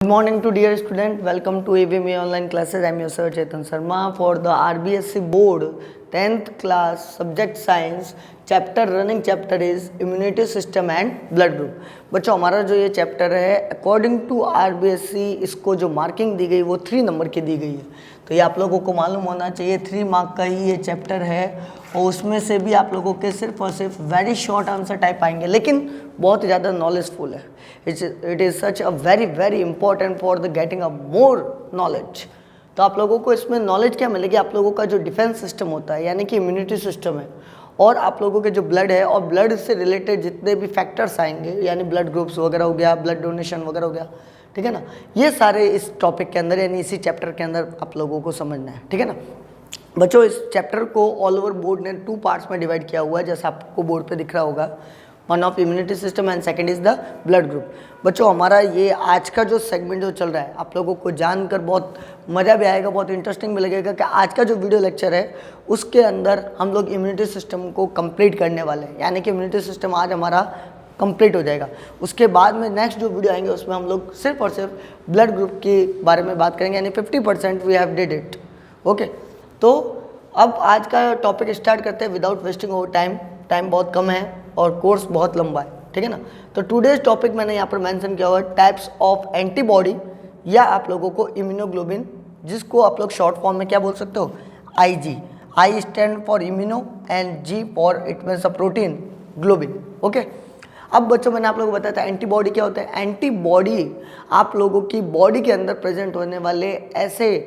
Good morning to dear student. Welcome to AVME online classes. I am your sir Chetan Sharma for the RBSC board 10th class subject science chapter running chapter is immunity system and blood group. बच्चों हमारा जो ये chapter है according to RBSC इसको जो marking दी गई वो 3 number की दी गई है, तो ये आप लोगों को मालूम होना चाहिए 3 मार्क का ही ये चैप्टर है और उसमें से भी आप लोगों के सिर्फ और सिर्फ वेरी शॉर्ट आंसर टाइप आएंगे, लेकिन बहुत ज़्यादा नॉलेजफुल है. It is such a very important for the getting a more knowledge. तो आप लोगों को इसमें नॉलेज क्या मिलेगी, आप लोगों का जो डिफेंस सिस्टम होता है यानी कि इम्यूनिटी सिस्टम है और आप लोगों के जो ब्लड है और ब्लड से रिलेटेड जितने भी फैक्टर्स आएंगे यानी ब्लड ग्रुप्स वगैरह हो गया, ब्लड डोनेशन वगैरह हो गया, ठीक है ना, ये सारे इस टॉपिक के अंदर यानी इसी चैप्टर के अंदर आप लोगों को समझना है. ठीक है ना बच्चों, इस चैप्टर को ऑल ओवर बोर्ड ने 2 पार्ट्स में डिवाइड किया हुआ है जैसा आपको बोर्ड पे दिख रहा होगा. One of immunity system and second is the blood group. बच्चों हमारा ये आज का जो सेगमेंट जो चल रहा है आप लोगों को जानकर बहुत मज़ा भी आएगा, बहुत इंटरेस्टिंग भी लगेगा कि आज का जो वीडियो लेक्चर है उसके अंदर हम लोग इम्यूनिटी सिस्टम को कंप्लीट करने वाले हैं, यानी कि इम्यूनिटी सिस्टम आज हमारा कंप्लीट हो जाएगा. उसके बाद में नेक्स्ट जो वीडियो आएंगे उसमें हम लोग सिर्फ और सिर्फ ब्लड ग्रुप के बारे में बात करेंगे, यानी 50% we have did it. Okay, तो अब आज का टॉपिक स्टार्ट करते हैं without wasting over time. Time बहुत कम है और कोर्स बहुत लंबा है, ठीक है ना. तो टुडेज टॉपिक मैंने यहाँ पर मेंशन किया हुआ है टाइप्स ऑफ एंटीबॉडी या आप लोगों को इम्यूनोग्लोबिन, जिसको आप लोग शॉर्ट फॉर्म में क्या बोल सकते हो, IG. I stand for immuno and G for it means a protein, globin. Okay, अब बच्चों मैंने आप लोगों को बताया था एंटीबॉडी क्या होता है. एंटीबॉडी आप लोगों की बॉडी के अंदर प्रेजेंट होने वाले ऐसे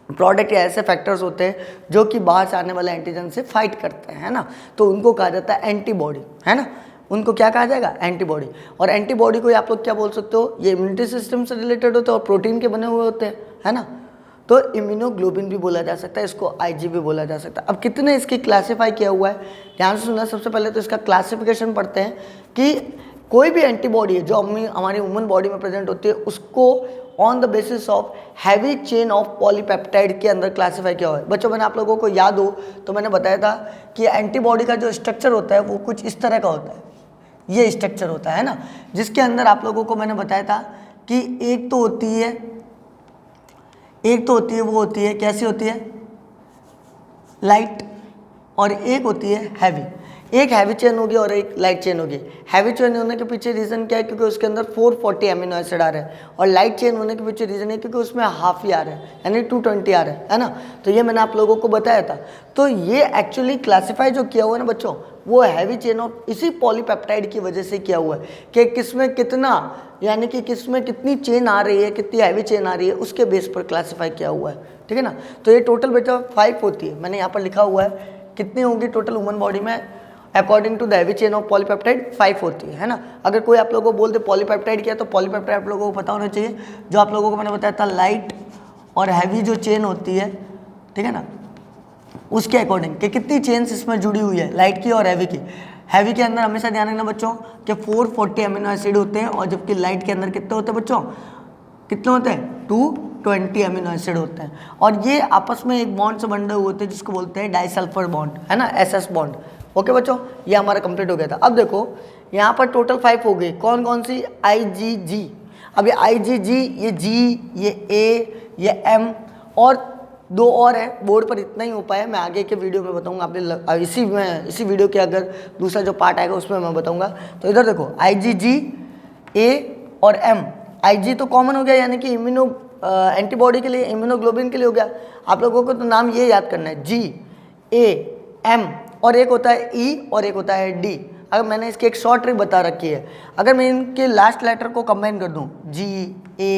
प्रोडक्ट या ऐसे फैक्टर्स होते हैं जो कि बाहर से आने वाले एंटीजन से फाइट करते हैं, है ना, तो उनको कहा जाता है एंटीबॉडी, है ना. उनको क्या कहा जाएगा, एंटीबॉडी. और एंटीबॉडी को आप लोग क्या बोल सकते हो, ये इम्यूनिटी सिस्टम से रिलेटेड होते हैं और प्रोटीन के बने हुए होते हैं, है ना. तो इम्यूनोग्लोबिन भी बोला जा सकता है, इसको IG भी बोला जा सकता है. अब कितने इसकी क्लासीफाई किया हुआ है ध्यान से सुनना. सबसे पहले तो इसका क्लासिफिकेशन पढ़ते हैं कि कोई भी एंटीबॉडी है जो हमारी ह्यूमन बॉडी में प्रेजेंट होती है उसको on the basis of heavy chain of polypeptide के अंदर क्लासीफाई किया हुआ है. बच्चों मैंने आप लोगों को याद हो तो मैंने बताया था कि एंटीबॉडी का जो स्ट्रक्चर होता है वो कुछ इस तरह का होता है, ये स्ट्रक्चर होता है ना, जिसके अंदर आप लोगों को मैंने बताया था कि एक तो होती है वो होती है कैसी होती है, लाइट, और एक होती है हैवी. एक हैवी चेन होगी और एक लाइट चेन होगी. हैवी चेन होने के पीछे रीज़न क्या है, क्योंकि उसके अंदर 440 अमीनो एसिड आ रहे हैं, और लाइट चेन होने के पीछे रीज़न है क्योंकि उसमें हाफ ही आ रहा है यानी 220 आ रहा है ना. तो ये मैंने आप लोगों को बताया था. तो ये एक्चुअली क्लासीफाई जो किया हुआ है ना बच्चों, वो हैवी चेन ऑफ इसी पॉलीपेप्टाइड की वजह से किया हुआ है कि किसमें कितना, यानी कि किसमें कितनी चेन आ रही है, कितनी हैवी चेन आ रही है, उसके बेस पर क्लासीफाई किया हुआ है, ठीक है ना. तो ये टोटल बेटा 5 होती है, मैंने यहाँ पर लिखा हुआ है कितनी होगी टोटल ह्यूमन बॉडी में according to the heavy chain of polypeptide 5 होती है ना. अगर कोई आप लोगों को बोल दे पॉलीपेप्टाइड क्या है तो पॉलीपेप्टाइड आप लोगों को पता होना चाहिए, जो आप लोगों को मैंने बताया था लाइट और हैवी जो चेन होती है, ठीक है ना, उसके अकॉर्डिंग कि कितनी चेन्स इसमें जुड़ी हुई है लाइट की और हैवी की. हैवी के अंदर हमेशा ध्यान रखना बच्चों कि 440 अमीनो एसिड होते हैं, और जबकि लाइट के अंदर कितने होते हैं बच्चों, कितने होते हैं, 220 अमीनो एसिड होते हैं. और ये आपस में एक बॉन्ड से बंधे हुए होते हैं जिसको बोलते हैं डाइसल्फर बॉन्ड, है ना, SS बॉन्ड. ओके बच्चों, ये हमारा कंप्लीट हो गया था. अब देखो यहाँ पर टोटल 5 हो गई, कौन कौन सी, IgG. अब ये IgG, ये G, ये A, ये M और 2 और है. बोर्ड पर इतना ही हो पाया, मैं आगे के वीडियो में बताऊंगा. आपने इसी वीडियो के अगर दूसरा जो पार्ट आएगा उसमें मैं बताऊंगा. तो इधर देखो IgG, A और M. IG तो कॉमन हो गया यानी कि इम्यूनो एंटीबॉडी के लिए, इम्यूनोग्लोबिन के लिए हो गया. आप लोगों को तो नाम ये याद करना है, G, A, M, और एक होता है E और एक होता है D. अगर मैंने इसकी एक शॉर्ट ट्रिक बता रखी है, अगर मैं इनके लास्ट लेटर को कंबाइन कर दूं G, A,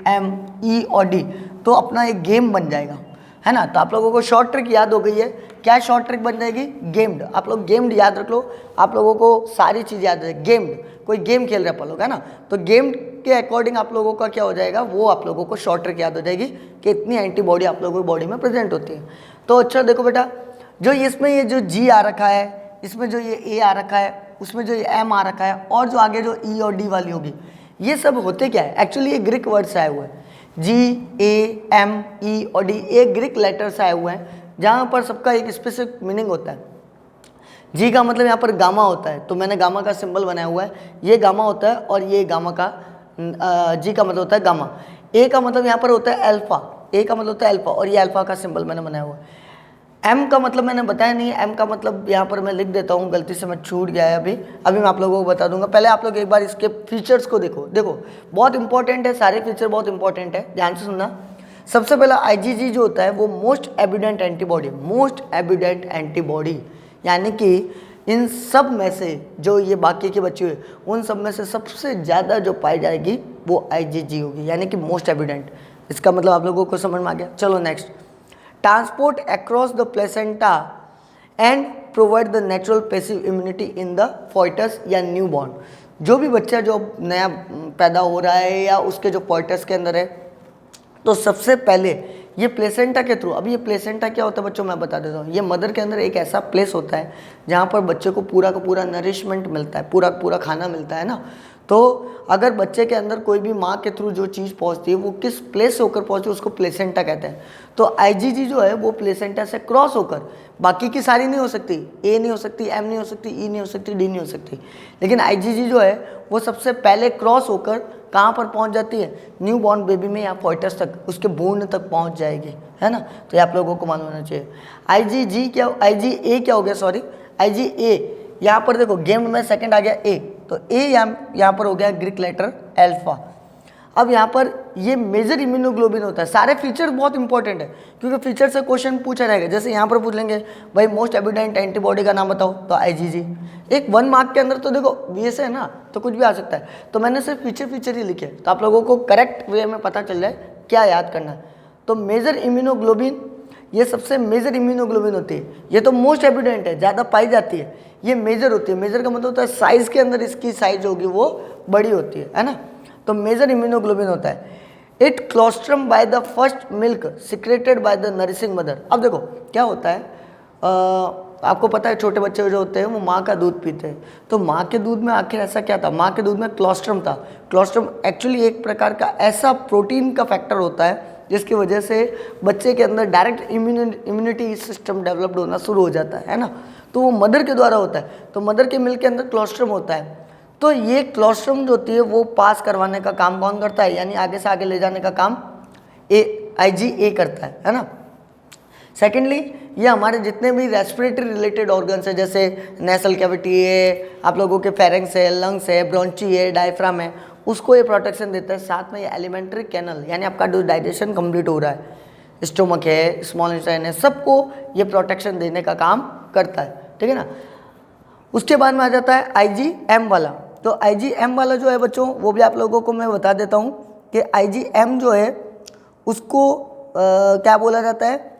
M, E और D तो अपना एक गेम बन जाएगा, है ना. तो आप लोगों को शॉर्ट ट्रिक याद हो गई है. क्या शॉर्ट ट्रिक बन जाएगी, गेम्ड. आप लोग गेम्ड याद रख लो, आप लोगों को सारी चीज़ याद है. गेम्ड, कोई गेम खेल रहे अपन लोग, है ना, तो गेम के अकॉर्डिंग आप लोगों का क्या हो जाएगा, वो आप लोगों को शॉर्ट ट्रिक याद हो जाएगी कि इतनी एंटीबॉडी आप लोगों की बॉडी में प्रेजेंट होती है. तो अच्छा देखो बेटा, जो इसमें ये जो G आ रखा है, इसमें जो ये A आ रखा है, उसमें जो ये M आ रखा है, और जो आगे जो E और D वाली होगी, ये सब होते क्या है, एक्चुअली ये ग्रीक वर्ड से आए हुए हैं. G, A, M, E और D ये ग्रीक लेटर से आए हुए हैं, जहाँ पर सबका एक स्पेसिफिक मीनिंग होता है. G का मतलब यहाँ पर गामा होता है, तो मैंने गामा का सिंबल बनाया हुआ है, ये गामा होता है और ये गामा का जी का मतलब होता है गामा, ए का मतलब यहाँ पर होता है अल्फा, ए का मतलब होता है अल्फा, और ये अल्फा का सिंबल मैंने बनाया हुआ है। एम का मतलब मैंने बताया नहीं है, एम का मतलब यहाँ पर मैं लिख देता हूँ, गलती से मैं छूट गया है अभी मैं आप लोगों को बता दूंगा। पहले आप लोग एक बार इसके फीचर्स को देखो बहुत इंपॉर्टेंट है, सारे फीचर बहुत इंपॉर्टेंट है, ध्यान से सुनना। सबसे पहला आईजीजी जो होता है वो most evident antibody, most evident antibody, यानी कि इन सब में से जो ये बाकी के बच्चे हुए उन सब में से सबसे ज़्यादा जो पाई जाएगी वो आईजीजी होगी, यानी कि मोस्ट एविडेंट। इसका मतलब आप लोगों को समझ में आ गया। चलो next, transport across the placenta and provide the natural passive immunity in the foetus या न्यू बॉर्न। जो भी बच्चा जो नया पैदा हो रहा है या उसके जो फॉइटस के अंदर है, तो सबसे पहले ये प्लेसेंटा के थ्रू, अभी ये प्लेसेंटा क्या होता है बच्चों मैं बता देता हूँ। ये मदर के अंदर एक ऐसा प्लेस होता है जहाँ पर बच्चे को पूरा का पूरा नरिशमेंट मिलता है, पूरा पूरा खाना मिलता है ना। तो अगर बच्चे के अंदर कोई भी माँ के थ्रू जो चीज़ पहुँचती है वो किस प्लेस से होकर पहुँचती है उसको प्लेसेंटा कहते हैं। तो आईजीजी जो है वो प्लेसेंटा से क्रॉस होकर, बाकी की सारी नहीं हो सकती, ए नहीं हो सकती, एम नहीं हो सकती, ई नहीं हो सकती, डी नहीं हो सकती, लेकिन आईजीजी जो है वो सबसे पहले क्रॉस होकर कहाँ पर पहुँच जाती है, न्यू बॉर्न बेबी में या फॉइटस तक, उसके भ्रूण तक पहुँच जाएगी, है ना। तो ये आप लोगों को मालूम होना चाहिए। आईजीजी क्या, आईजीए क्या हो गया, सॉरी आईजीए, यहाँ पर देखो गेम में सेकंड आ गया ए, तो ए यहाँ पर हो गया ग्रीक लेटर अल्फा। अब यहाँ पर ये मेजर इम्यूनोग्लोबिन होता है। सारे फीचर बहुत इंपॉर्टेंट है क्योंकि फीचर से क्वेश्चन पूछा रहेगा। जैसे यहाँ पर पूछ लेंगे भाई मोस्ट एविडेंट एंटीबॉडी का नाम बताओ, तो आईजीजी। एक 1 मार्क के अंदर तो देखो बीएस है ना, तो कुछ भी आ सकता है, तो मैंने सिर्फ फीचर ही लिखे तो आप लोगों को करेक्ट वे में पता चल जाए क्या याद करना है। तो मेजर इम्यूनोग्लोबिन, ये सबसे मेजर इम्यूनोग्लोबिन होती है, ये तो मोस्ट एविडेंट है, ज़्यादा पाई जाती है, ये मेजर होती है। मेजर का मतलब होता है साइज़ के अंदर इसकी साइज होगी वो बड़ी होती है ना। तो मेजर इम्यूनोग्लोबिन होता है। It colostrum by the first milk secreted by the nourishing mother. अब देखो क्या होता है, आपको पता है छोटे बच्चे जो होते हैं वो माँ का दूध पीते हैं, तो माँ के दूध में आखिर ऐसा क्या था, माँ के दूध में क्लोस्ट्रम था। क्लोस्ट्रम एक्चुअली एक प्रकार का ऐसा प्रोटीन का फैक्टर होता है जिसकी वजह से बच्चे के अंदर डायरेक्ट इम्यूनिटी सिस्टम डेवलप्ड होना शुरू हो जाता है ना। तो वो मदर के द्वारा होता है, तो मदर के मिल्क के अंदर क्लोस्ट्रम होता है। तो ये क्लोस्ट्रम जो होती है वो पास करवाने का काम कौन करता है, यानी आगे से आगे ले जाने का काम आईजीए करता है ना। सेकेंडली ये हमारे जितने भी रेस्पिरेटरी रिलेटेड ऑर्गन्स है, जैसे नेसल कैविटी है, आप लोगों के फेरेंक्स है, लंग्स है, ब्रोंची है, डायफ्राम है, उसको ये प्रोटेक्शन देता है। साथ में ये एलिमेंट्री कैनल, यानी आपका जो डाइजेशन कंप्लीट हो रहा है, स्टोमक है, स्मॉल इंटेस्टाइन है, सबको ये प्रोटेक्शन देने का काम करता है, ठीक है ना। उसके बाद में आ जाता है आईजीएम वाला। तो आईजीएम वाला जो है बच्चों वो भी आप लोगों को मैं बता देता हूँ कि आईजीएम जो है उसको क्या बोला जाता है।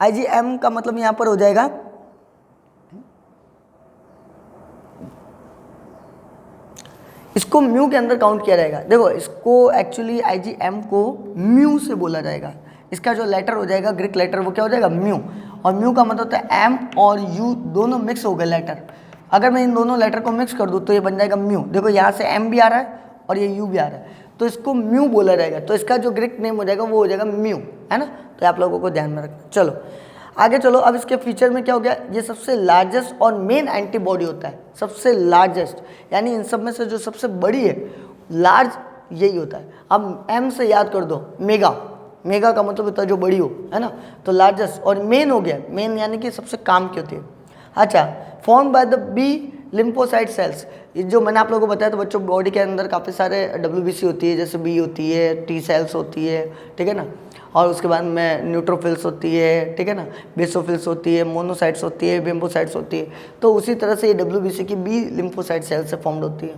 आईजीएम का मतलब यहाँ पर हो जाएगा, इसको म्यू के अंदर काउंट किया जाएगा। देखो इसको एक्चुअली आईजीएम को म्यू से बोला जाएगा, इसका जो लेटर हो जाएगा ग्रीक लेटर वो क्या हो जाएगा, म्यू। और म्यू का मतलब होता है एम और यू दोनों मिक्स हो गए लेटर। अगर मैं इन दोनों लेटर को मिक्स कर दूँ तो ये बन जाएगा म्यू। देखो यहाँ से एम भी आ रहा है और ये यू भी आ रहा है, तो इसको म्यू बोला जाएगा। तो इसका जो ग्रीक नेम हो जाएगा वो हो जाएगा म्यू, है ना। तो आप लोगों को ध्यान में रखना। चलो आगे चलो। अब इसके फीचर में क्या हो गया, ये सबसे लार्जेस्ट और मेन एंटीबॉडी होता है, सबसे लार्जेस्ट, यानी इन सब में से जो सबसे बड़ी है, लार्ज यही होता है। अब एम से याद कर दो, मेगा, मेगा का मतलब होता है जो बड़ी हो, है ना। तो लार्जेस्ट और मेन हो गया, मेन यानी कि सबसे काम की होती है। अच्छा, form by the B lymphocyte cells, ये जो मैंने आप लोगों को बताया, तो बच्चों बॉडी के अंदर काफ़ी सारे WBC होती है, जैसे बी होती है, टी सेल्स होती है, ठीक है ना। और उसके बाद में न्यूट्रोफिल्स होती है, ठीक है ना, बेसोफिल्स होती है, मोनोसाइट्स होती है, बिम्बोसाइट्स होती है। तो उसी तरह से ये WBC की बी लिम्फोसाइट सेल से फॉर्म्ड होती है।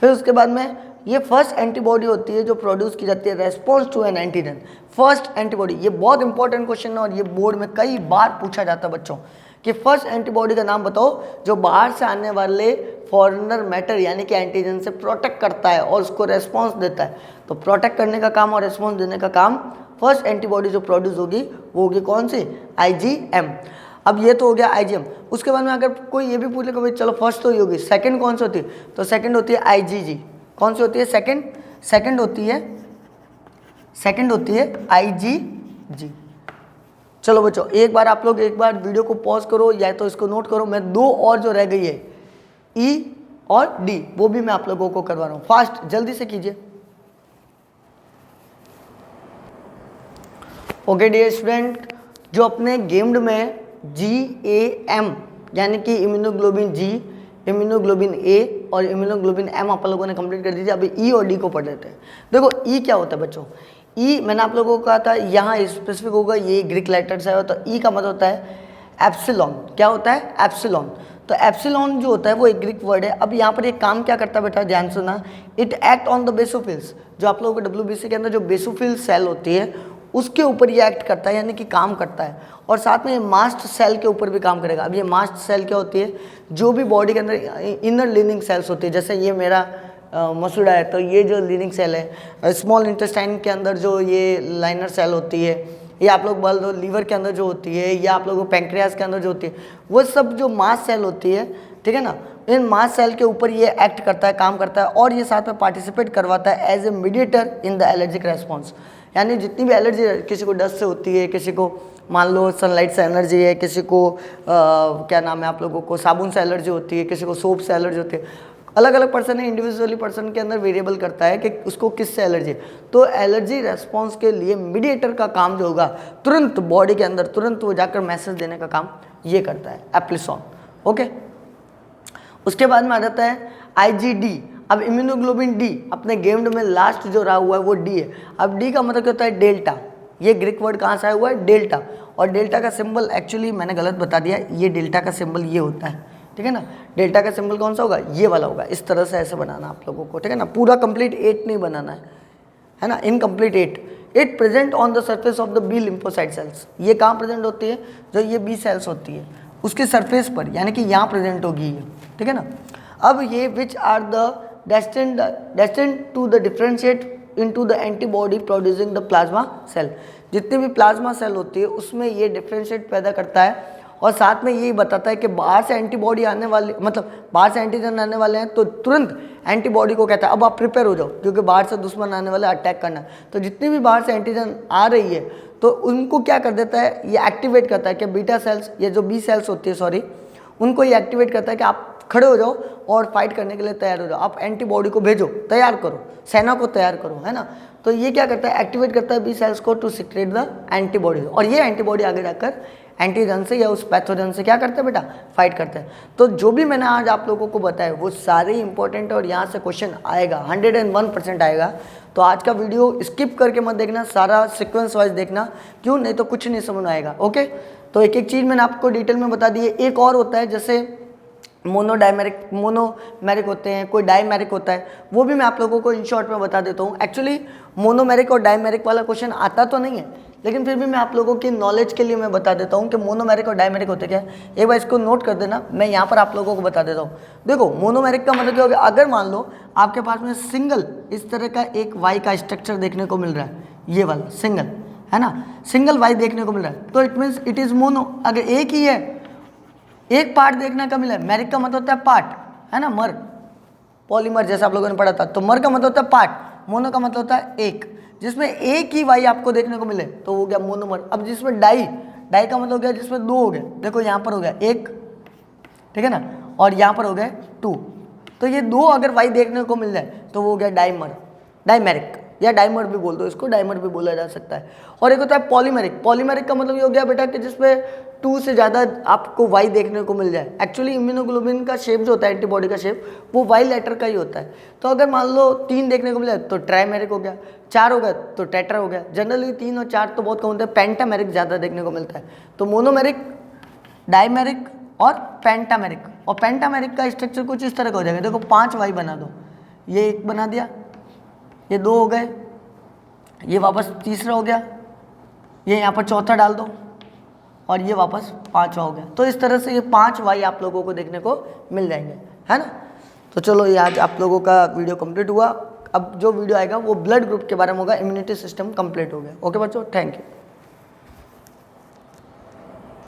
फिर उसके बाद में ये फर्स्ट एंटीबॉडी होती है जो प्रोड्यूस की जाती है response to an antigen. First antibody, ये बहुत इंपॉर्टेंट क्वेश्चन है और ये बोर्ड में कई बार पूछा जाता है बच्चों कि फर्स्ट एंटीबॉडी का नाम बताओ जो बाहर से आने वाले फॉरेनर मैटर यानी कि एंटीजन से प्रोटेक्ट करता है और उसको रेस्पॉन्स देता है। तो प्रोटेक्ट करने का काम और रेस्पॉन्स देने का काम फर्स्ट एंटीबॉडी जो प्रोड्यूस होगी वो होगी कौन सी, आईजीएम। अब ये तो हो गया आईजीएम। उसके बाद में अगर कोई ये भी पूछ ले भाई चलो फर्स्ट तो ये होगी, सेकंड कौन सी होती है, तो सेकंड होती है आईजीजी। कौन सी होती है, सेकंड होती है आईजीजी। चलो बच्चों एक बार आप लोग एक बार वीडियो को पॉज करो या तो इसको नोट करो। मैं दो और जो रह गई है ई और डी वो भी मैं आप लोगों को करवा रहा हूँ, फास्ट जल्दी से कीजिए। ओके डियर स्टूडेंट, जो अपने गेम्ड में GAM यानी कि इम्यूनोग्लोबिन G, इम्यूनोग्लोबिन A और इम्यूनोग्लोबिन M आप लोगों ने कंप्लीट कर दीजिए। अभी E और D को पढ़ लेते हैं। देखो E क्या होता है बच्चों, E मैंने आप लोगों को कहा था यहाँ स्पेसिफिक होगा, ये ग्रीक लेटर्स है। तो E का मतलब होता है एप्सिलॉन। क्या होता है? एप्सिलॉन। तो एप्सिलॉन जो होता है वो एक ग्रीक वर्ड है। अब यहाँ पर एक काम क्या करता है बेटा, ध्यान सुना, it act on the basophils. जो आप लोगों को WBC के अंदर जो बेसोफिल सेल होती है उसके ऊपर ये एक्ट करता है, यानी कि काम करता है। और साथ में ये मास्ट सेल के ऊपर भी काम करेगा। अब ये मास्ट सेल क्या होती है, जो भी बॉडी के अंदर इनर लिनिंग सेल्स होती है, जैसे ये मेरा मसूड़ा है तो ये जो लिनिंग सेल है, स्मॉल इंटेस्टाइन के अंदर जो ये लाइनर सेल होती है, ये आप लोग बोल दो लीवर के अंदर जो होती है, या आप लोगों को पैंक्रियास के अंदर जो होती है, वो सब जो मास्ट सेल होती है, ठीक है ना, इन मास्ट सेल के ऊपर ये एक्ट करता है, काम करता है। और ये साथ में पार्टिसिपेट करवाता है as a mediator in the allergic response. यानी जितनी भी एलर्जी है, किसी को डस्ट से होती है, किसी को मान लो सनलाइट से एलर्जी है, किसी को क्या नाम है आप लोगों को साबुन से एलर्जी होती है, किसी को सोप से एलर्जी होती है। अलग अलग पर्सन है, इंडिविजुअली पर्सन के अंदर वेरिएबल करता है कि उसको किस से एलर्जी है। तो एलर्जी रेस्पॉन्स के लिए मीडिएटर का काम जो होगा, तुरंत बॉडी के अंदर तुरंत वो जाकर मैसेज देने का काम ये करता है, एप्लिसॉन। ओके, उसके बाद में आ जाता है IgD। अब इम्यूनोग्लोबिन D अपने गेम्ड में लास्ट जो रहा हुआ है वो D है। अब D का मतलब क्या होता है? डेल्टा। ये ग्रीक वर्ड कहाँ से आया हुआ है? डेल्टा। और डेल्टा का सिंबल एक्चुअली मैंने गलत बता दिया, ये डेल्टा का सिंबल ये होता है, ठीक है ना। डेल्टा का सिंबल कौन सा होगा? ये वाला होगा। इस तरह से ऐसे बनाना आप लोगों को, ठीक है ना। पूरा कंप्लीट 8 नहीं बनाना है ना, incomplete 8। It present on the surface of the B lymphocyte cells. ये कहाँ प्रेजेंट होती है? जो ये बी सेल्स होती है उसके सरफेस पर, यानी कि यहाँ प्रेजेंट होगी ये, ठीक है ना। अब ये which are the destined to the differentiate into the antibody producing the plasma cell। जितनी भी प्लाज्मा सेल होती है उसमें ये डिफ्रेंशिएट पैदा करता है। और साथ में यही बताता है कि बाहर से एंटीबॉडी आने वाली, मतलब बाहर से एंटीजन आने वाले हैं तो तुरंत एंटीबॉडी को कहता है अब आप प्रिपेयर हो जाओ, क्योंकि बाहर से दुश्मन आने वाले अटैक करना है। तो जितनी भी बाहर से एंटीजन आ रही है तो उनको क्या कर देता है, ये एक्टिवेट करता है कि बीटा सेल्स, ये जो बी सेल्स होती है सॉरी, उनको ये एक्टिवेट करता है कि आप खड़े हो जाओ और फाइट करने के लिए तैयार हो जाओ, आप एंटीबॉडी को भेजो, तैयार करो, सेना को तैयार करो, है ना। तो ये क्या करता है, एक्टिवेट करता है बी सेल्स को टू सिक्रेट द एंटीबॉडी। और ये एंटीबॉडी आगे जाकर एंटीजन से या उस पैथोजन से क्या करते हैं बेटा, फाइट करते हैं। तो जो भी मैंने आज आप लोगों को बताया वो सारे इंपॉर्टेंट है और यहाँ से क्वेश्चन आएगा, 101% आएगा। तो आज का वीडियो स्किप करके मत देखना, सारा सिक्वेंस वाइज देखना, क्यों नहीं तो कुछ नहीं समझ आएगा। ओके, तो एक एक चीज़ मैंने आपको डिटेल में बता दी है। एक और होता है जैसे मोनोमेरिक होते हैं, कोई डाइमेरिक होता है, वो भी मैं आप लोगों को इन शॉर्ट में बता देता हूँ। एक्चुअली मोनोमेरिक और डाइमेरिक वाला क्वेश्चन आता तो नहीं है, लेकिन फिर भी मैं आप लोगों की नॉलेज के लिए मैं बता देता हूँ कि मोनोमेरिक और डाइमेरिक होते क्या है। एक बार इसको नोट कर देना, मैं यहाँ पर आप लोगों को बता देता हूँ। देखो मोनोमेरिक का मतलब क्या हो गया, अगर मान लो आपके पास में सिंगल इस तरह का एक वाई का स्ट्रक्चर देखने को मिल रहा है, ये वाला सिंगल है ना, सिंगल वाई देखने को मिल रहा है, तो it means it is mono. अगर एक ही है, एक पार्ट देखने का मिला है, मैरिक का मतलब होता है पार्ट, है ना, मर, पॉलीमर जैसा आप लोगों ने पढ़ा था। तो मर का मतलब होता है पार्ट, मोनो का मतलब होता है एक, जिसमें एक ही वाई आपको देखने को मिले तो वो गया मोनोमर। अब जिसमें डाई का मतलब हो गया जिसमें दो हो गए, देखो यहाँ पर हो गया एक, ठीक है ना, और यहाँ पर हो गए 2, तो ये दो अगर वाई देखने को मिल जाए तो वो हो गया डाइमेरिक, या डाइमर भी बोल दो इसको, डाइमर भी बोला जा सकता है। और एक होता है पॉलीमेरिक का मतलब ये हो गया बेटा कि जिसमें 2 से ज़्यादा आपको वाई देखने को मिल जाए। एक्चुअली इम्यूनोग्लोबिन का शेप जो होता है, एंटीबॉडी का शेप, वो वाई लेटर का ही होता है। तो अगर मान लो 3 देखने को मिल जाए तो ट्राइमेरिक हो गया, 4 हो गया तो टेट्रा हो गया। जनरली 3 और 4 तो बहुत कम होता है, पेंटामेरिक ज़्यादा देखने को मिलता है। तो मोनोमेरिक, डाइमेरिक और पेंटामेरिक। और पेंटामेरिक का स्ट्रक्चर कुछ इस तरह का हो जाएगा, देखो 5 वाई बना दो, ये एक बना दिया, ये 2 हो गए, ये वापस तीसरा हो गया, ये यहाँ पर चौथा डाल दो और ये वापस 5वां हो गया। तो इस तरह से ये 5 वाई आप लोगों को देखने को मिल जाएंगे, है ना। तो चलो ये आज आप लोगों का वीडियो कंप्लीट हुआ। अब जो वीडियो आएगा वो ब्लड ग्रुप के बारे में होगा, इम्यूनिटी सिस्टम कंप्लीट हो गया। ओके बच्चों, थैंक यू।